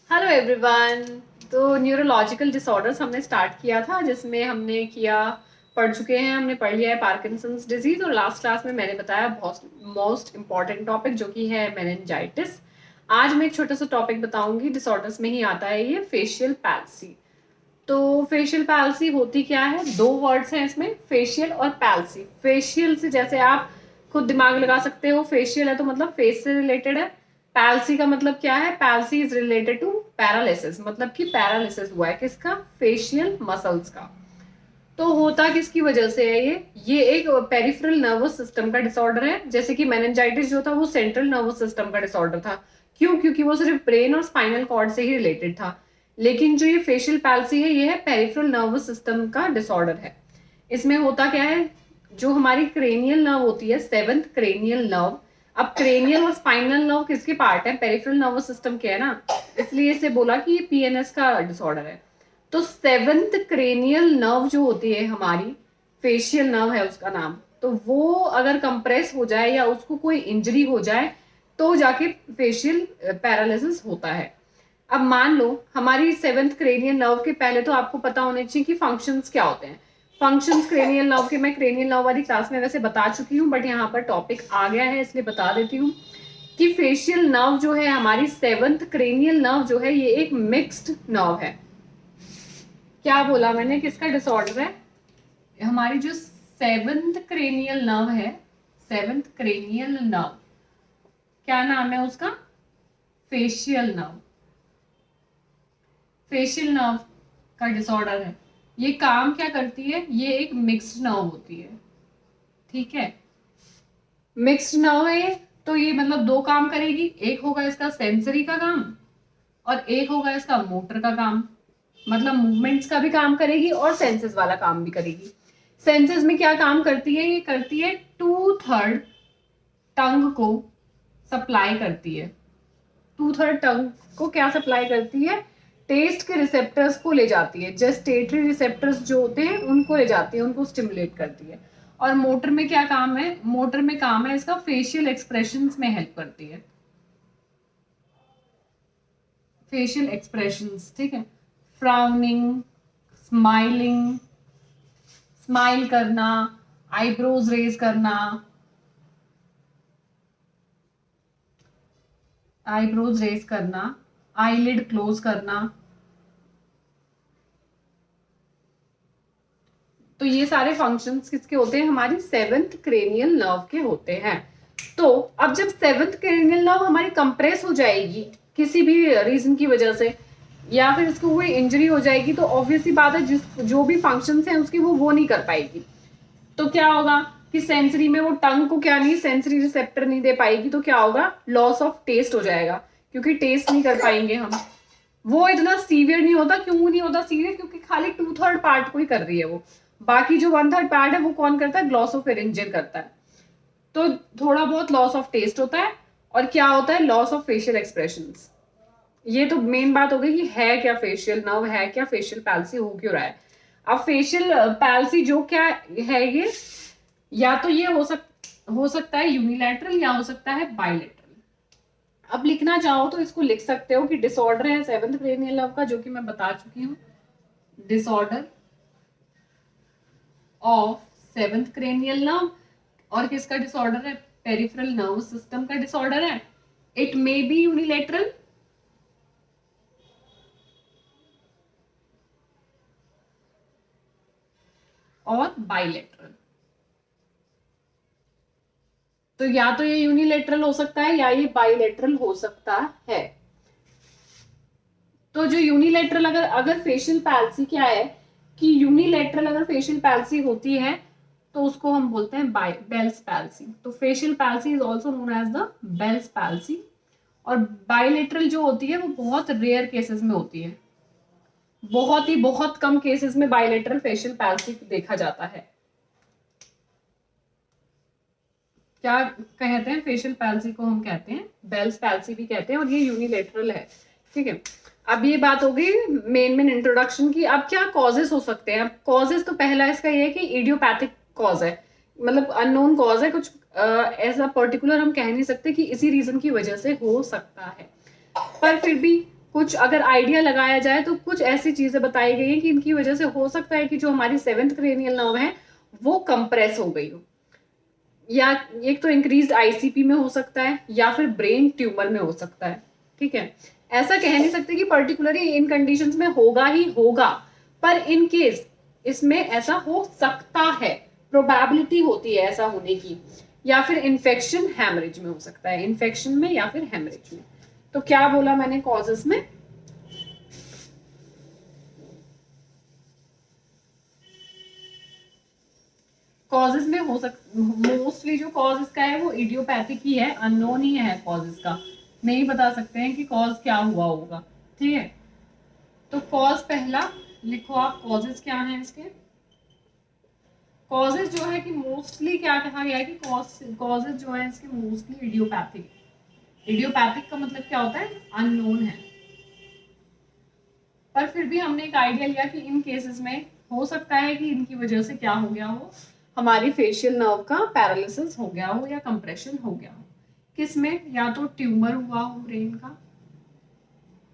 Hello everyone. तो neurological disorders हमने start किया था, जिसमें पढ़ चुके हैं, हमने पढ़ लिया है पार्किंसंस डिजीज, और लास्ट क्लास में मैंने बताया बहुत मोस्ट इंपॉर्टेंट टॉपिक जो कि है मेनिंजाइटिस। आज मैं एक छोटा सा टॉपिक बताऊंगी, डिसऑर्डर्स में ही आता है ये, फेशियल पैल्सी। तो फेशियल पैल्सी होती क्या है? दो वर्ड्स हैं इसमें, फेशियल और पैल्सी। फेशियल से जैसे आप खुद दिमाग लगा सकते हो, फेशियल है तो मतलब फेस से रिलेटेड है। पैल्सी का मतलब क्या है? Palsy is related to paralysis, मतलब कि पैरालिसिस हुआ है किसका? फेशियल मसल्स का। तो होता किसकी वजह से है ये एक पेरिफेरल नर्वस सिस्टम का डिसऑर्डर है। जैसे कि मेनिंजाइटिस जो था वो सेंट्रल नर्वस सिस्टम का डिसऑर्डर था। क्यों? क्योंकि वो सिर्फ ब्रेन और स्पाइनल कॉर्ड से ही रिलेटेड था। लेकिन जो ये फेशियल पैल्सी है, ये है पेरिफेरल नर्वस सिस्टम का डिसऑर्डर है। इसमें होता क्या है? जो हमारी क्रेनियल नर्व होती है, सेवंथ क्रेनियल नर्व। अब क्रेनियल और स्पाइनल नर्व किसके पार्ट है? पेरिफेरल नर्वस सिस्टम के है ना, इसलिए इसे बोला कि ये पीएनएस का डिसऑर्डर है। तो सेवंथ क्रेनियल नर्व जो होती है हमारी, फेशियल नर्व है उसका नाम, तो वो अगर कंप्रेस हो जाए या उसको कोई इंजरी हो जाए तो जाके फेशियल पैरालिसिस होता है। अब मान लो हमारी सेवंथ क्रेनियल नर्व के पहले तो आपको पता होने चाहिए कि फंक्शंस क्या होते हैं। फंक्शंस क्रेनियल नर्व के मैं क्रेनियल नर्व वाली क्लास में वैसे बता चुकी हूँ, बट यहाँ पर टॉपिक आ गया है इसलिए बता देती हूँ कि फेशियल नर्व जो है हमारी, सेवंथ क्रेनियल नर्व जो है, ये एक मिक्स्ड नर्व है। क्या बोला मैंने? किसका डिसऑर्डर है? हमारी जो सेवंथ क्रेनियल नर्व है, सेवंथ क्रेनियल नर्व, क्या नाम है उसका? Facial nerve. फेशियल नर्व का डिसऑर्डर है। ये काम क्या करती है? ये एक मिक्स्ड नर्व होती है, ठीक है। मिक्स्ड नर्व है तो ये मतलब दो काम करेगी। एक होगा इसका सेंसरी का काम और एक होगा इसका मोटर का काम, मतलब मूवमेंट्स का भी काम करेगी और सेंसेस वाला काम भी करेगी। सेंसेस में क्या काम करती है? ये करती है 2/3 टंग को सप्लाई करती है। 2/3 टंग को क्या सप्लाई करती है? टेस्ट के रिसेप्टर्स को ले जाती है, जेस्टेटरी रिसेप्टर्स जो होते हैं उनको ले जाती है, उनको स्टिमुलेट करती है। और मोटर में क्या काम है? मोटर में काम है इसका फेशियल एक्सप्रेशंस में हेल्प करती है। फेशियल एक्सप्रेशंस, ठीक है। फ्राउनिंग, स्माइलिंग, स्माइल करना, आईब्रोज रेज करना, आईब्रोज रेज करना, आईलिड क्लोज करना, तो ये सारे फंक्शंस किसके होते हैं? हमारी सेवंथ क्रेनियल नर्व के होते हैं। तो अब जब सेवंथ क्रेनियल नर्व हमारी कंप्रेस हो जाएगी किसी भी रीजन की वजह से, या फिर इसको कोई इंजरी हो जाएगी, तो ऑब्वियसली बात है जिस जो भी फंक्शंस हैं उसकी वो नहीं कर पाएगी। तो क्या होगा कि सेंसरी में वो टंग को क्या नहीं, सेंसरी रिसेप्टर नहीं दे पाएगी, तो क्या होगा? लॉस ऑफ टेस्ट हो जाएगा, क्योंकि टेस्ट नहीं कर पाएंगे हम। वो इतना सीवियर नहीं होता। क्यों नहीं होता सीवियर? क्योंकि खाली 2/3 पार्ट को ही कर रही है वो। बाकी जो 1/3 पार्ट है वो कौन करता है? ग्लॉसोफेरिंजियल करता है। तो थोड़ा बहुत लॉस ऑफ टेस्ट होता है, और क्या होता है? Loss of facial expressions. ये तो मेन बात हो गई कि है क्या फेशियल नर्व, है क्या फेशियल पैल्सी, हो क्यों रहा है। अब फेशियल पैल्सी जो क्या है ये, या तो ये हो सकता है यूनिलैटरल या हो सकता है बायलैटरल। अब लिखना चाहो तो इसको लिख सकते हो कि डिसऑर्डर है सेवंथ क्रेनियल नर्व का, जो कि मैं बता चुकी हूँ। Disorder of seventh cranial nerve. और किसका डिसऑर्डर है? पेरिफेरल नर्वस सिस्टम का डिसऑर्डर है। इट मे बी यूनिलैटरल और बाइलेटरल। तो या तो ये यूनिलेटरल हो सकता है या ये बाइलेटरल हो सकता है। तो जो यूनिलेटरल अगर अगर फेशियल पैल्सी क्या है कि यूनिलेटरल अगर फेशियल पैल्सी होती है तो उसको हम बोलते हैं बेल्स पैल्सी। तो facial palsy is also known as the Bell's palsy. और बाइलेटरल जो होती है वो बहुत रेयर केसेस में होती है, बहुत कम केसेस में बाइलेटरल फेशियल पैल्सी देखा जाता है। क्या कहते हैं? फेशियल पैल्सी को हम कहते हैं बेल्स पैल्सी भी कहते हैं, और ये यूनिलेटरल है, ठीक है। अब ये बात हो गई मेन इंट्रोडक्शन की। अब क्या कॉजेस हो सकते हैं? अब कॉजेस तो पहला इसका ये है कि इडियोपैथिक कॉज है, मतलब अननोन कॉज है, कुछ ऐसा पर्टिकुलर हम कह नहीं सकते कि इसी रीजन की वजह से हो सकता है। पर फिर भी कुछ अगर आइडिया लगाया जाए तो कुछ ऐसी चीजें बताई गई है कि इनकी वजह से हो सकता है कि जो हमारी 7th क्रेनियल नर्व है वो कंप्रेस हो गई हो, या एक तो इंक्रीज्ड आईसीपी में हो सकता है या फिर ब्रेन ट्यूमर में हो सकता है। ठीक है, ऐसा कह नहीं सकते कि पर्टिकुलरली इन कंडीशंस में होगा ही होगा, पर इन केस इसमें ऐसा हो सकता है, प्रोबेबिलिटी होती है ऐसा होने की। या फिर इन्फेक्शन हैमरेज में हो सकता है, इन्फेक्शन में या फिर हैमरेज में। तो क्या बोला मैंने कॉजेस में? कॉजेज में हो मोस्टली जो कॉज इसका है वो इडियोपैथिक ही है, अननोन ही है कॉज इसका, नहीं बता सकते हैं कि कॉज क्या हुआ होगा। ठीक है, तो कॉज पहला लिखो आप, कॉजेज क्या हैं इसके। कॉजेज जो है कि मोस्टली क्या कहा गया है कि कॉजेज जो है इसके मोस्टली इडियोपैथिक। इडियोपैथिक का मतलब क्या होता है? अननोन है, पर फिर भी हमने एक आइडिया लिया कि इन केसेस में हो सकता है कि इनकी वजह से क्या हो गया हो, हमारी फेशियल नर्व का पैरालिसिस हो गया हो या कंप्रेशन हो गया हो। किसमें? या तो ट्यूमर हुआ हो ब्रेन का,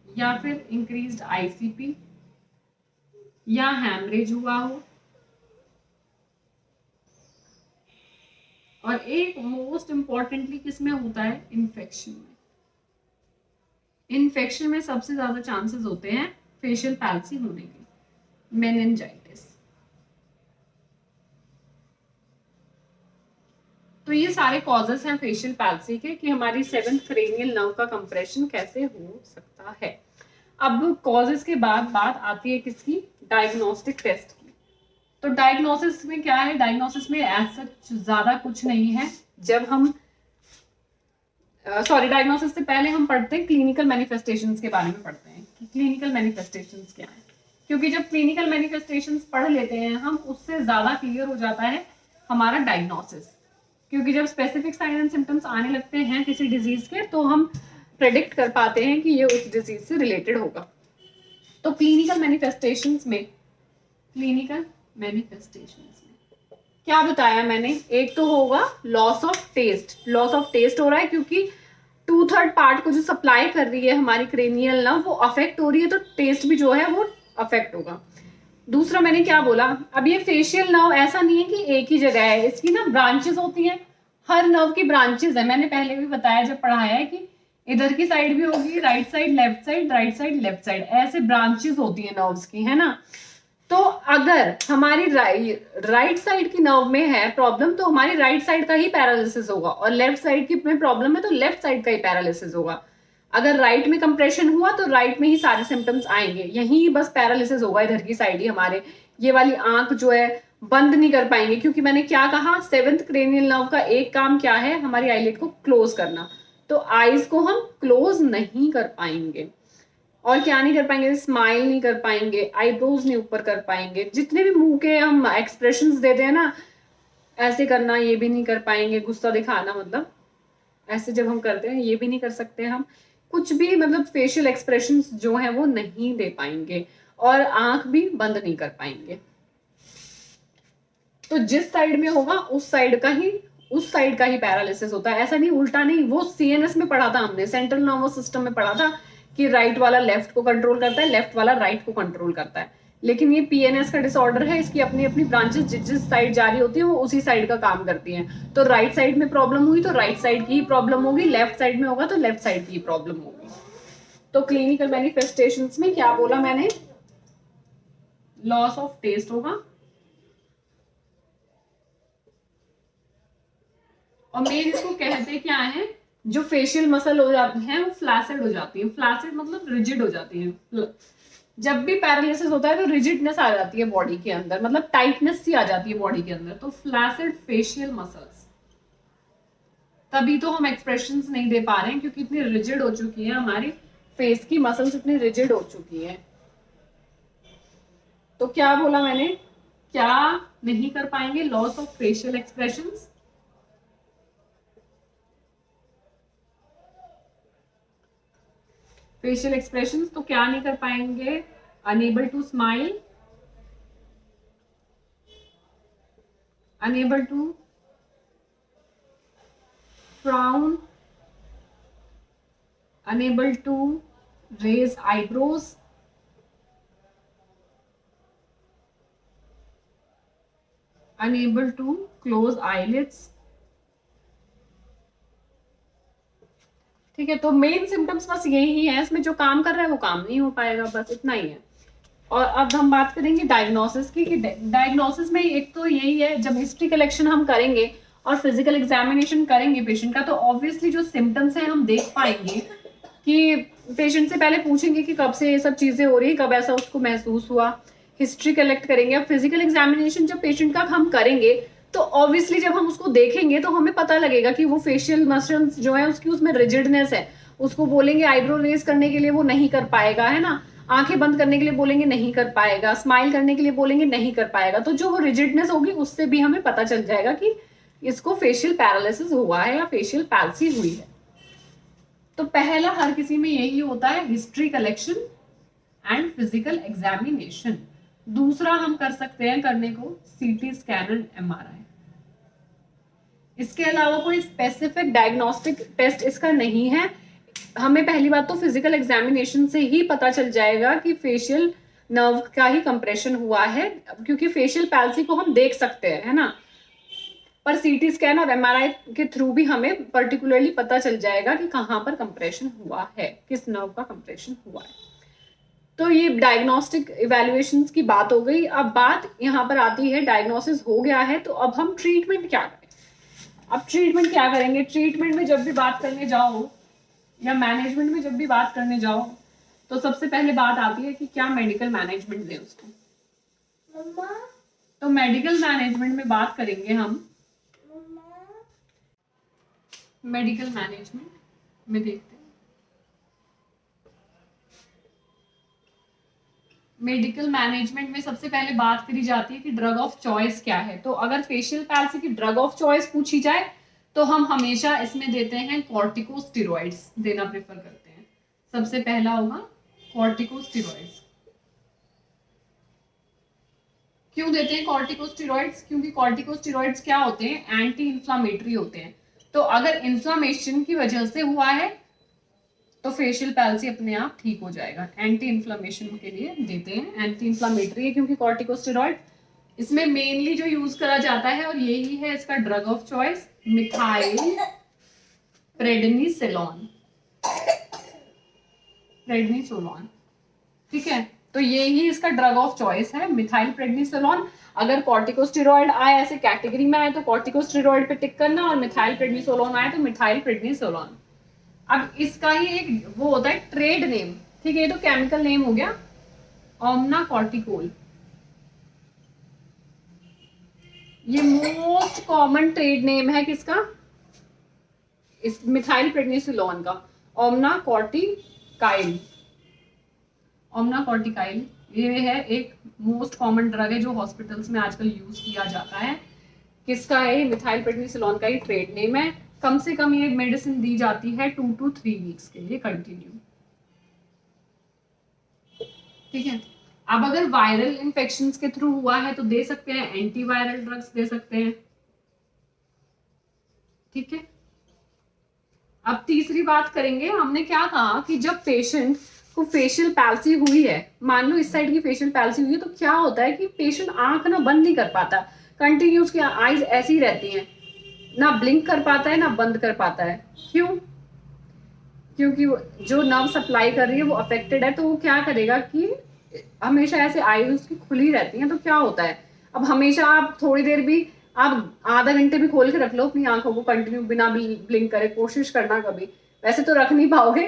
या फिर इंक्रीज्ड आईसीपी, या हैमरेज हुआ हो, और एक मोस्ट इंपॉर्टेंटली किसमें होता है? इन्फेक्शन में। इन्फेक्शन में सबसे ज्यादा चांसेस होते हैं फेशियल पैल्सी होने के, मेनिंजाइटिस। तो ये सारे कॉजेस हैं फेशियल पैल्सी के कि हमारी 7th क्रेनियल नर्व का कंप्रेशन कैसे हो सकता है। अब कॉजेस के बाद बात आती है किसकी? डायग्नोस्टिक टेस्ट की। तो डायग्नोसिस में क्या है? डायग्नोसिस में ऐसा ज्यादा कुछ नहीं है। जब हम डायग्नोसिस से पहले हम पढ़ते हैं क्लिनिकल मैनिफेस्टेशंस के बारे में पढ़ते हैं कि क्लिनिकल मैनिफेस्टेशंस क्या है, क्योंकि जब क्लिनिकल मैनिफेस्टेशंस पढ़ लेते हैं हम, उससे ज्यादा क्लियर हो जाता है हमारा डायग्नोसिस। क्योंकि जब स्पेसिफिक साइन एंड सिम्टम्स आने लगते हैं किसी डिजीज के, तो हम प्रेडिक्ट कर पाते हैं कि ये उस डिजीज से रिलेटेड होगा। तो क्लिनिकल मैनिफेस्टेशंस में क्या बताया मैंने? एक तो होगा loss of taste. Loss of taste हो रहा है क्योंकि 2/3 पार्ट को जो सप्लाई कर रही है हमारी क्रेनियल नर्व वो अफेक्ट हो रही है, तो टेस्ट भी जो है वो अफेक्ट होगा। दूसरा मैंने क्या बोला? अब ये फेशियल नर्व ऐसा नहीं है कि एक ही जगह है, इसकी ना ब्रांचेस होती हैं, हर नर्व की ब्रांचेस है। मैंने पहले भी बताया जब पढ़ाया है कि इधर की साइड भी होगी, right side, left side, right side, left side, ऐसे ब्रांचेस होती है नर्व्स की, है ना। तो अगर हमारी राइट साइड की नर्व में है प्रॉब्लम तो हमारी राइट साइड का ही पैरालिसिस होगा, और लेफ्ट साइड की में प्रॉब्लम है तो लेफ्ट साइड का ही पैरालिसिस होगा। अगर राइट में कंप्रेशन हुआ तो राइट में ही सारे सिम्टम्स आएंगे, यही बस पैरालिसिस होगा इधर की साइड ही। हमारे ये वाली आंख जो है बंद नहीं कर पाएंगे, क्योंकि मैंने क्या कहा, 7th क्रेनियल नर्व का एक काम क्या है? हमारी आईलिड को क्लोज करना। तो आईज को हम क्लोज नहीं कर पाएंगे। और क्या नहीं कर पाएंगे? स्माइल नहीं कर पाएंगे, आईब्रोज नहीं ऊपर कर पाएंगे, जितने भी मुंह के हम एक्सप्रेशंस देते हैं ना, ऐसे करना ये भी नहीं कर पाएंगे, गुस्सा दिखाना मतलब ऐसे जब हम करते हैं ये भी नहीं कर सकते हम, कुछ भी मतलब फेशियल एक्सप्रेशंस जो है वो नहीं दे पाएंगे, और आंख भी बंद नहीं कर पाएंगे। तो जिस साइड में होगा उस साइड का ही पैरालिसिस होता है, ऐसा नहीं उल्टा नहीं। वो सीएनएस में पढ़ा था हमने, सेंट्रल नर्वस सिस्टम में पढ़ा था कि राइट वाला लेफ्ट को कंट्रोल करता है, लेफ्ट वाला राइट को कंट्रोल करता है। लेकिन ये पीएनएस का डिसऑर्डर है, इसकी अपनी अपनी ब्रांचेस जिस साइड जा रही होती है वो उसी साइड का काम करती हैं। तो राइट साइड में प्रॉब्लम हुई तो राइट साइड की ही प्रॉब्लम होगी, लेफ्ट साइड में होगा तो लेफ्ट साइड की ही प्रॉब्लम होगी। तो क्लिनिकल मैनिफेस्टेशंस में क्या बोला मैंने? लॉस ऑफ टेस्ट होगा, और मेन इसको कहते क्या है? जो फेशियल मसल हो जाती हैं वो फ्लैसिड हो जाती है। फ्लैसिड मतलब रिजिड हो जाती है। जब भी पैरालिसिस होता है तो रिजिडनेस आ जाती है बॉडी के अंदर, मतलब टाइटनेस सी आ जाती है बॉडी के अंदर। तो फ्लैसिड फेशियल मसल्स, तभी तो हम एक्सप्रेशंस नहीं दे पा रहे हैं, क्योंकि इतनी रिजिड हो चुकी है हमारी फेस की मसल्स, इतनी रिजिड हो चुकी है। तो क्या बोला मैंने? क्या नहीं कर पाएंगे? Loss of facial expressions, facial expressions तो क्या नहीं कर पाएंगे? Unable to smile, unable to frown, unable to raise eyebrows, unable to close eyelids। ठीक है, तो मेन सिम्टम्स बस यही ही है, इसमें जो काम कर रहा है वो काम नहीं हो पाएगा, बस इतना ही है। और अब हम बात करेंगे डायग्नोसिस की, कि डायग्नोसिस में एक तो यही है, जब हिस्ट्री कलेक्शन हम करेंगे और फिजिकल एग्जामिनेशन करेंगे पेशेंट का, तो ऑब्वियसली जो सिम्टम्स हैं हम देख पाएंगे कि पेशेंट से पहले पूछेंगे कि कब से ये सब चीजें हो रही है, कब ऐसा उसको महसूस हुआ, हिस्ट्री कलेक्ट करेंगे। अब फिजिकल एग्जामिनेशन जब पेशेंट का हम करेंगे तो ऑब्वियसली जब हम उसको देखेंगे तो हमें पता लगेगा कि वो फेशियल मसल्स जो है उसकी उसमें रिजिडनेस है। उसको बोलेंगे आईब्रो रेज करने के लिए, वो नहीं कर पाएगा, है ना। आंखें बंद करने के लिए बोलेंगे, नहीं कर पाएगा। स्माइल करने के लिए बोलेंगे, नहीं कर पाएगा। तो जो वो रिजिडनेस होगी उससे भी हमें पता चल जाएगा कि इसको फेशियल पैरालिसिस हुआ है या फेशियल पैल्सी हुई है। तो पहला हर किसी में यही होता है, history collection and physical examination. दूसरा हम कर सकते हैं करने को सीटी स्कैन एंड एमआरआई। इसके अलावा कोई स्पेसिफिक डायग्नोस्टिक टेस्ट इसका नहीं है। हमें पहली बात तो फिजिकल एग्जामिनेशन से ही पता चल जाएगा कि फेशियल नर्व का ही कंप्रेशन हुआ है, क्योंकि फेशियल पैल्सी को हम देख सकते हैं, है ना। पर सीटी स्कैन और एमआरआई के थ्रू भी हमें पर्टिकुलरली पता चल जाएगा कि कहाँ पर कंप्रेशन हुआ है, किस नर्व का कंप्रेशन हुआ है। तो ये डायग्नोस्टिक इवैल्यूएशंस की बात हो गई। अब बात यहाँ पर आती है, डायग्नोसिस हो गया है तो अब हम ट्रीटमेंट क्या करें। अब ट्रीटमेंट क्या करेंगे, ट्रीटमेंट में जब भी बात करने जाओ या मैनेजमेंट में जब भी बात करने जाओ तो सबसे पहले बात आती है कि क्या मेडिकल मैनेजमेंट दें उसको। तो मेडिकल मैनेजमेंट में बात करेंगे हम, मेडिकल मैनेजमेंट में देखते हैं। मेडिकल मैनेजमेंट में सबसे पहले बात करी जाती है कि ड्रग ऑफ चॉइस क्या है। तो अगर फेशियल पैल्सी की ड्रग ऑफ चॉइस पूछी जाए तो हम हमेशा इसमें देते हैं कॉर्टिकोस्टेरॉइड्स देना प्रेफर करते हैं। सबसे पहला होगा कॉर्टिकोस्टेरॉइड्स। क्यों देते हैं कॉर्टिकोस्टेरॉइड्स, क्योंकि कॉर्टिकोस्टेरॉइड्स क्या होते हैं, एंटी इंफ्लामेटरी होते हैं। तो अगर इंफ्लामेशन की वजह से हुआ है तो फेशियल पैल्सी अपने आप ठीक हो जाएगा। एंटी इंफ्लामेशन के लिए देते हैं, एंटी इंफ्लामेटरी है क्योंकि कॉर्टिकोस्टेरॉइड। इसमें मेनली जो यूज करा जाता है और यही है इसका drug of choice, methyl prednisolone. Prednisolone, ठीक है। तो यही इसका ड्रग ऑफ चॉइस है, मिथाइल प्रेडनिसोलोन। अगर कॉर्टिकोस्टेरॉइड आए ऐसे कैटेगरी में आए तो कॉर्टिकोस्टेरॉइड पे टिक करना, और मिथाइल प्रेडनिसोलोन आए तो मिथाइल प्रेडनिसोलोन। अब इसका ही एक वो होता है ट्रेड नेम, ठीक है। ये तो केमिकल नेम हो गया, ओमना कॉर्टिकोल। ये मोस्ट कॉमन ट्रेड नेम है किसका, इस मिथाइल प्रेडनिसोलोन का, ओमना कॉर्टिकाइल। ओमना कॉर्टिकाइल ये है एक मोस्ट कॉमन ड्रग है जो हॉस्पिटल्स में आजकल यूज किया जाता है। किसका है, मिथाइल प्रेडनिसोलोन का ही ट्रेड नेम है। कम से कम ये मेडिसिन दी जाती है 2 to 3 वीक्स के लिए कंटिन्यू, ठीक है। अब अगर वायरल इंफेक्शंस के थ्रू हुआ है तो दे सकते हैं एंटीवायरल ड्रग्स दे सकते हैं, ठीक है। अब तीसरी बात करेंगे, हमने क्या कहा कि जब पेशेंट को फेशियल पैल्सी हुई है, मान लो इस साइड की फेशियल पैल्सी हुई है, तो क्या होता है कि पेशेंट आंख ना बंद नहीं कर पाता, कंटिन्यू उसकी आईज ऐसी रहती हैं, ना ब्लिंक कर पाता है ना बंद कर पाता है। क्यों, क्योंकि जो नर्व सप्लाई कर रही है वो अफेक्टेड है। तो वो क्या करेगा कि हमेशा ऐसे आईज उसकी खुली रहती हैं। तो क्या होता है, अब हमेशा आप थोड़ी देर भी, आप आधा घंटे भी खोल के रख लो अपनी आंखों को कंटिन्यू बिना ब्लिंक करे, कोशिश करना कभी, वैसे तो रख नहीं पाओगे,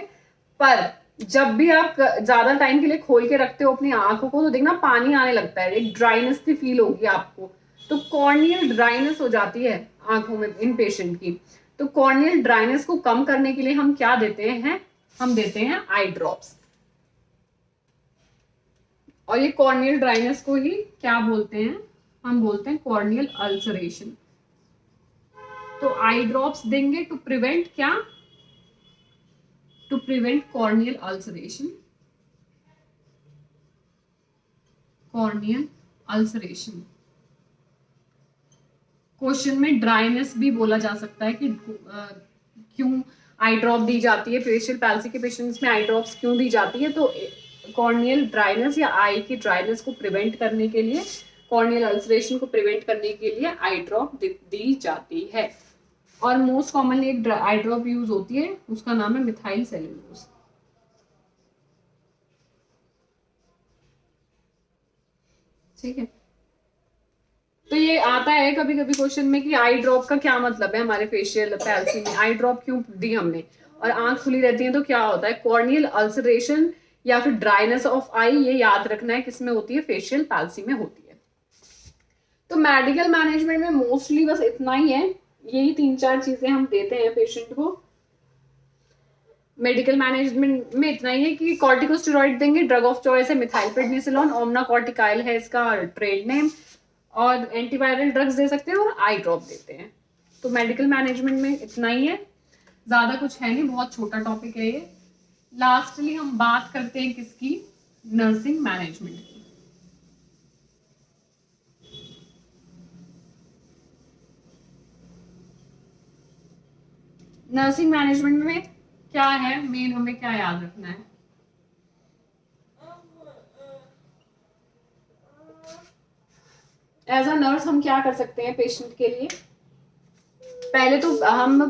पर जब भी आप ज्यादा टाइम के लिए खोल के रखते हो अपनी आंखों को तो देखना पानी आने लगता है, एक ड्राइनेस की फील होगी आपको। तो कॉर्नियल ड्राइनेस हो जाती है आंखों में इन पेशेंट की। तो कॉर्नियल ड्राइनेस को कम करने के लिए हम क्या देते हैं, हम देते हैं आई ड्रॉप्स। और ये कॉर्नियल ड्राइनेस को ही क्या बोलते हैं, हम बोलते हैं कॉर्नियल अल्सरेशन। तो आई ड्रॉप्स देंगे टू प्रिवेंट क्या, to prevent corneal ulceration. Corneal ulceration question में ड्राइनेस भी बोला जा सकता है कि क्यों आई ड्रॉप दी जाती है। फेशियल पैल्सी के पेशेंट्स में आई ड्रॉप्स क्यों दी जाती है? तो कॉर्नियल ड्राइनेस या आई की ड्राइनेस को प्रिवेंट करने के लिए, कॉर्नियल अल्सरेशन को प्रिवेंट करने के लिए आई ड्रॉप दी जाती है। और मोस्ट कॉमनली एक आई ड्रॉप यूज होती है, उसका नाम है मिथाइल सेल्यूलोज। ठीक है, तो ये आता है कभी कभी क्वेश्चन में कि आई ड्रॉप का क्या मतलब है हमारे फेशियल पैल्सी में, आई ड्रॉप क्यों दी हमने, और आंख खुली रहती है तो क्या होता है? कॉर्नियल अल्सरेशन या फिर ड्राइनेस ऑफ आई, ये याद रखना है किसमें होती है? फेशियल पैल्सी में होती है। तो मेडिकल मैनेजमेंट में मोस्टली बस इतना ही है, यही 3-4 चीजें हम देते हैं पेशेंट को। मेडिकल मैनेजमेंट में इतना ही है कि कॉर्टिकोस्टेरॉइड देंगे, ड्रग ऑफ चॉइस है मिथाइलप्रेडनिसोलोन, ओमना कॉर्टिकाइल है इसका ट्रेड नेम, और एंटीवायरल ड्रग्स दे सकते हैं और आई ड्रॉप देते हैं। तो मेडिकल मैनेजमेंट में इतना ही है, ज्यादा कुछ है नहीं, बहुत छोटा टॉपिक है ये। लास्टली हम बात करते हैं किसकी? नर्सिंग मैनेजमेंट की। नर्सिंग मैनेजमेंट में क्या है मेन, हमें क्या याद रखना है? एज अ नर्स हम क्या कर सकते हैं पेशेंट के लिए? पहले तो हम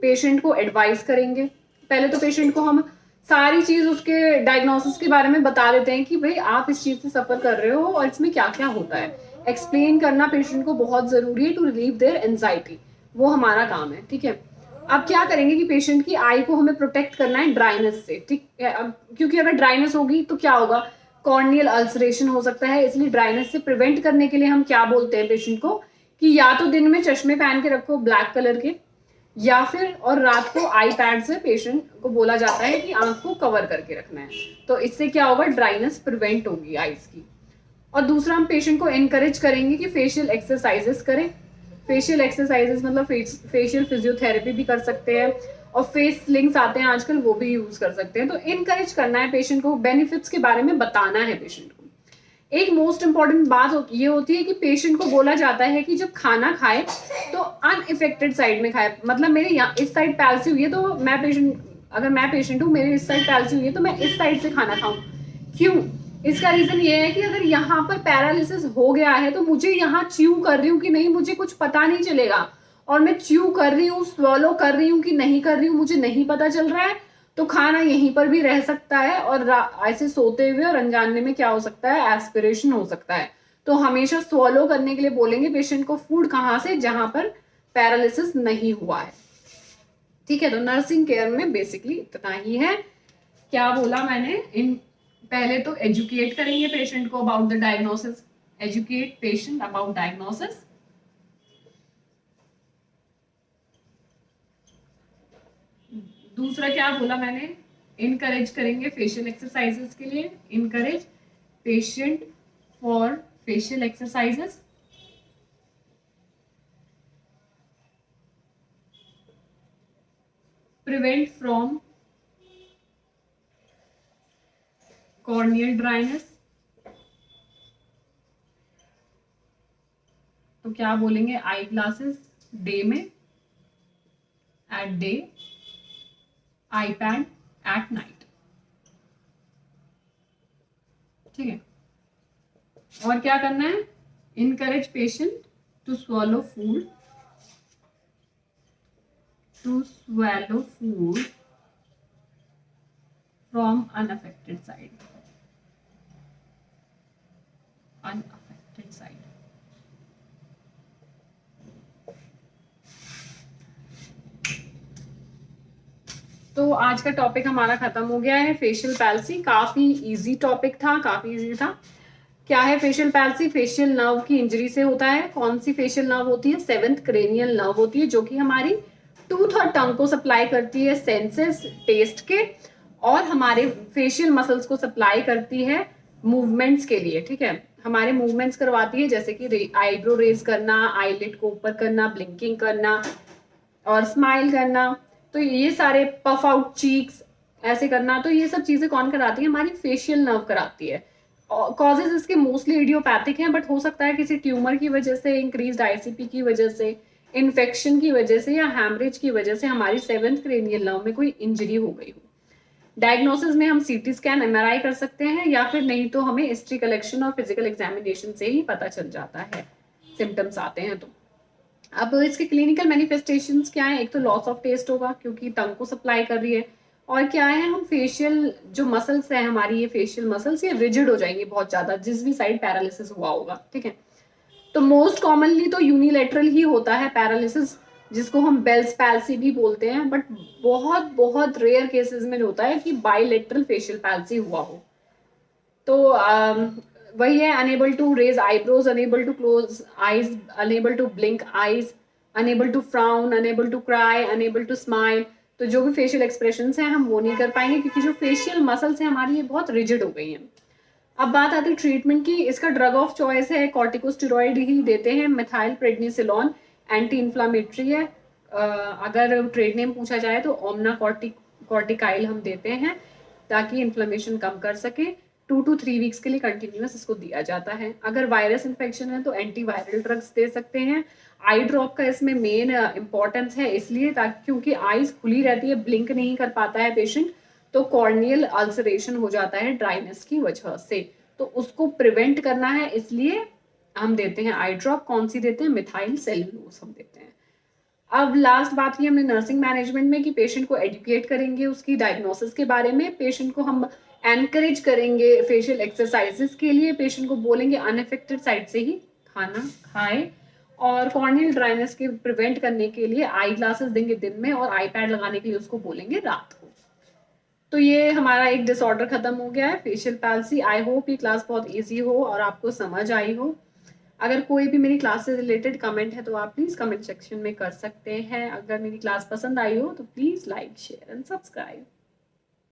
पेशेंट को एडवाइस करेंगे, पहले तो पेशेंट को हम सारी चीज उसके डायग्नोसिस के बारे में बता देते हैं कि भाई आप इस चीज से सफर कर रहे हो और इसमें क्या क्या होता है। एक्सप्लेन करना पेशेंट को बहुत जरूरी है टू रिलीव देयर एंजाइटी, वो हमारा काम है। ठीक है, अब क्या करेंगे कि पेशेंट की आई को हमें प्रोटेक्ट करना है ड्राइनेस से। ठीक है, अब क्योंकि अगर ड्राइनेस होगी तो क्या होगा? कॉर्नियल अल्सरेशन हो सकता है, इसलिए ड्राइनेस से प्रिवेंट करने के लिए हम क्या बोलते हैं पेशेंट को कि या तो दिन में चश्मे पहन के रखो ब्लैक कलर के, या फिर और रात को आई पैड से पेशेंट को बोला जाता है कि आंख को कवर करके रखना है। तो इससे क्या होगा? ड्राइनेस प्रिवेंट होगी आईज की। और दूसरा हम पेशेंट को एनकरेज करेंगे कि फेशियल एक्सरसाइजेस करें। फेशियल एक्सरसाइजेस मतलब फेशियल फिजियोथेरेपी भी कर सकते हैं, और फेस स्लिंग्स आते हैं आजकल, वो भी यूज कर सकते हैं। तो इनकरेज करना है पेशेंट को, बेनिफिट्स के बारे में बताना है पेशेंट को। एक मोस्ट इंपॉर्टेंट बात ये होती है कि पेशेंट को बोला जाता है कि जब खाना खाए तो अनइफेक्टेड साइड में खाए। मतलब मेरे यहाँ इस साइड पैल्सी हुई है तो मैं पेशेंट, अगर मैं पेशेंट हूँ मेरे इस साइड पैल्सी हुई है तो मैं इस साइड से खाना खाऊं। क्यों? इसका रीजन ये है कि अगर यहाँ पर पैरालिसिस हो गया है तो मुझे यहाँ च्यू कर रही हूँ कि नहीं मुझे कुछ पता नहीं चलेगा, और मैं च्यू कर रही हूँ, स्वॉलो कर रही हूँ कि नहीं कर रही हूँ मुझे नहीं पता चल रहा है। तो खाना यहीं पर भी रह सकता है, और ऐसे सोते हुए और अनजाने में क्या हो सकता है? एस्पिरेशन हो सकता है। तो हमेशा स्वॉलो करने के लिए बोलेंगे पेशेंट को फूड कहाँ से? जहां पर पैरालिसिस नहीं हुआ है। ठीक है, तो नर्सिंग केयर में बेसिकली इतना ही है। क्या बोला मैंने? इन पहले तो एजुकेट करेंगे पेशेंट को about the diagnosis, educate patient about diagnosis. दूसरा क्या बोला मैंने? इनकरेज करेंगे फेशियल एक्सरसाइजेस के लिए, encourage patient for facial exercises. Prevent from corneal dryness. तो क्या बोलेंगे? आई ग्लासेस डे में, at day, eye pad at night. ठीक है, और क्या करना है? Encourage patient to swallow food, from unaffected side. तो आज का टॉपिक हमारा खत्म हो गया है, फेशियल पैल्सी। काफी इजी टॉपिक था, काफी इजी था। क्या है फेशियल पैल्सी? फेशियल नर्व की इंजरी से होता है। कौन सी फेशियल नर्व होती है? 7th क्रेनियल नर्व होती है, जो कि हमारी टूथ और टंग को सप्लाई करती है सेंसेस, टेस्ट के, और हमारे फेशियल मसल्स को सप्लाई करती है मूवमेंट्स के लिए। ठीक है, हमारे मूवमेंट्स करवाती है, जैसे कि आईब्रो रेज करना, आईलिड को ऊपर करना, ब्लिंकिंग करना और स्माइल करना। तो ये सारे पफ आउट चीक्स ऐसे करना, तो ये सब चीजें कौन कराती है? हमारी फेशियल नर्व कराती है। कॉजेज इसके मोस्टली इडियोपैथिक हैं, बट हो सकता है किसी ट्यूमर की वजह से, इंक्रीज्ड आईसीपी की वजह से, इन्फेक्शन की वजह से या हैमरेज की वजह से हमारी 7th क्रेनियल नर्व में कोई इंजरी हो गई हो। डायग्नोसिस में हम सीटी स्कैन, एमआरआई कर सकते हैं, या फिर नहीं तो हमें हिस्ट्री कलेक्शन और फिजिकल एग्जामिनेशन से ही पता चल जाता है, सिम्टम्स आते हैं तो। अब इसके क्लिनिकल मैनिफेस्टेशंस क्या है? एक तो लॉस ऑफ टेस्ट होगा क्योंकि टंग को सप्लाई कर रही है, और क्या है, हम फेशियल जो मसल्स है हमारी, ये फेशियल मसल्स ये रिजिड हो जाएंगी बहुत ज्यादा, जिस भी साइड पैरालिसिस हुआ होगा, ठीक है। तो मोस्ट कॉमनली तो यूनिलेटरल ही होता है पैरालिसिस, जिसको हम बेल्स पैल्सी भी बोलते हैं, बट बहुत बहुत रेयर केसेस में होता है कि बाइलेटरल फेशियल पैल्सी हुआ हो। तो वही है, unable to raise eyebrows, unable to close eyes, unable to blink eyes, unable to frown, unable to cry, unable to smile. तो जो भी फेशियल एक्सप्रेशन हैं हम वो नहीं कर पाएंगे क्योंकि जो फेशियल मसल्स हैं हमारी ये बहुत रिजिड हो गई हैं। अब बात आती है ट्रीटमेंट की। इसका ड्रग ऑफ चॉइस है कॉर्टिकोस्टेरॉइड ही देते हैं, मिथाइल प्रेडनिसोलोन, एंटी इन्फ्लामेटरी है। अगर ट्रेड नेम पूछा जाए तो ओमना कॉर्टिकाइल हम देते हैं ताकि इन्फ्लेमेशन कम कर सके। 2 to 3 वीक्स के लिए कंटिन्यूस इसको दिया जाता है। अगर वायरस इन्फेक्शन है तो एंटीवायरल ड्रग्स दे सकते हैं। आई ड्रॉप का इसमें मेन इंपॉर्टेंस है इसलिए ताकि क्योंकि आईज खुली रहती है, ब्लिंक नहीं कर पाता है पेशेंट, तो कॉर्नियल अल्सरेशन हो जाता है ड्राइनेस की वजह से, तो उसको प्रिवेंट करना है, इसलिए हम देते हैं आई ड्रॉप। कौन सी देते हैं? मिथाइल सेलुलोज हम देते हैं। अब लास्ट बात की हमने नर्सिंग मैनेजमेंट में कि पेशेंट को एजुकेट करेंगे उसकी डायग्नोसिस के बारे में, पेशेंट को हम एनकरेज करेंगे फेशियल एक्सरसाइजेस के लिए, पेशेंट को बोलेंगे अनअफेक्टेड साइड से ही खाना खाए, और कॉर्नियल ड्राइनेस के प्रिवेंट करने के लिए आई ग्लासेस देंगे दिन में, और आई पैड लगाने के लिए उसको बोलेंगे रात को। तो ये हमारा एक डिसऑर्डर खत्म हो गया है, फेशियल पैल्सी। आई होप ये क्लास बहुत इजी हो और आपको समझ आई हो। अगर कोई भी मेरी क्लास से रिलेटेड कमेंट है तो आप प्लीज कमेंट सेक्शन में कर सकते हैं। अगर मेरी क्लास पसंद आई हो तो please like, share and subscribe.